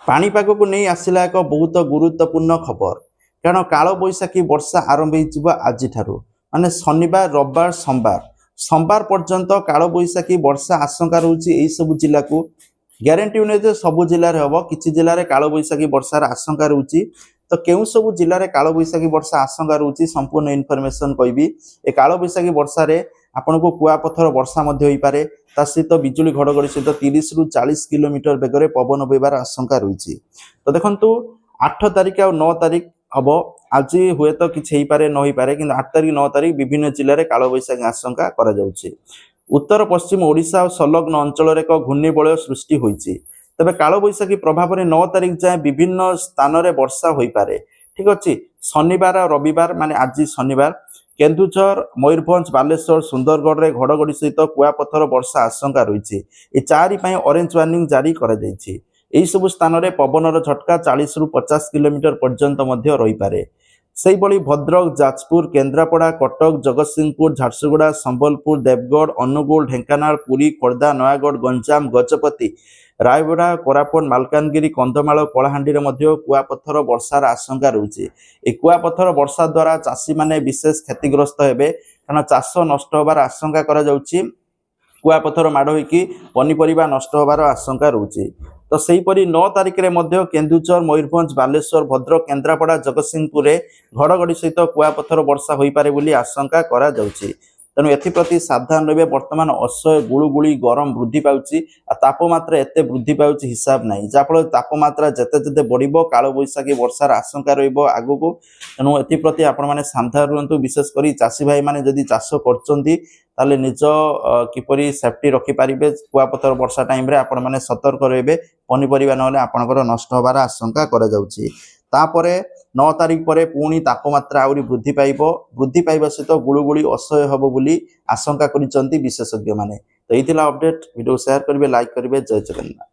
पाणीपाग को नहीं आसला एक बहुत गुरुत्वपूर्ण खबर कारण काल बैशाखी वर्षा आरंभ हो आज माने शनिवार रविवार सोमवार सोमवार पर्यंत काल बैशाखी वर्षा आशंका रोचे यही सब जिला को ग्यारंटी नुहे सब जिले हम कि जिले में काल बैशाखी वर्षार आशंका रोचे तो क्यों सब जिले में काल बैशाखी वर्षा आशंका रोचे संपूर्ण इनफर्मेशन कहबी ए काल बैशाखी वर्षा आपन को कुआपथर वर्षा हो पारे ता सहित बिजुली घड़घड़ी सहित 30 रु 40 किलोमीटर बेगर पवन बहबार आशंका रही तो देखु 8 तारिख आ 9 तारिख हम आज हुए तो किसी पारे न हो पारे कि 8 तारिख 9 तारिख विभिन्न जिले में काल बैशाखी आशंका करा उत्तर पश्चिम ओडिशा और संलग्न अंचल एक घूर्णिबलय सृष्टि होती तेज काल बैशाखी प्रभाव में 9 तारिख जाए विभिन्न स्थान में वर्षा हो पारे ठीक अच्छे शनिवार और रविवार माने आज शनिवार केन्दुझर मयूरभंज बालेश्वर सुंदरगढ़ में घड़घड़ी सहित कुआपथर वर्षा आशंका रही है चारि ऑरेंज वार्निंग जारी कर सब स्थान में पवनर झटका 40 रु 50 किलोमीटर पर्यंत रही पारे से भद्रक जाजपुर केन्द्रापड़ा कटक जगतसिंहपुर झारसुगुड़ा संबलपुर देवगढ़ अनुगुल ढेंकानाल पुरी खोर्धा नयागढ़ गंजाम गजपति रायगढ़ कोरापुट मालकानगिरी कंधमाल कलाहांडी कुआपथर वर्षार आशंका रही कुआपथर वर्षा द्वारा चाषी माने विशेष क्षतिग्रस्त हेबे कारण चाष नष्ट होबार आशंका करा जाउछि कुआपथर माड़ होइकी पनीपरिबा नष्ट होबार आशंका रही तो सेहीपरि 9 तारिख में केन्दुझर मयूरभंज बालेश्वर भद्रक केन्द्रापड़ा जगतसिंहपुर घड़घड़ी सहित कुआपथर वर्षा हो पारे बोली आशंका करा जाउछि तेणु एप्रति सावधान रही बर्तमान असह्य गुड़ुगुड़ी गरम वृद्धि पाउछि तापमात्रा एत वृद्धि पाउछि हिसाब नहीं जहाँफल तापमात्रा जेते जेते बढ़िबो काल बैशाखी वर्षार आशंका रहिबो आगको तेणु एप्रति आपण माने सावधान रुहतु विशेषकर चाषी भाई माने जदि चाष करछंती ताले निज किपरि सेफ्टी रखि पारिबे कुआपथर वर्षा टाइम रे आपण माने सतर्क रहिबे पनीपरिबा नहले आपणकर नष्ट होबार आशंका करा जाउछि तापरे 9 तारिख पर पुणी तापमात्रा आउरी वृद्धि पाइबा सहित गुड़ुगुड़ी असह्य हम बोली आशंका करिसंती विशेषज्ञ माने तो यही अपडेट वीडियो शेयर करेंगे लाइक करेंगे जय जगन्नाथ।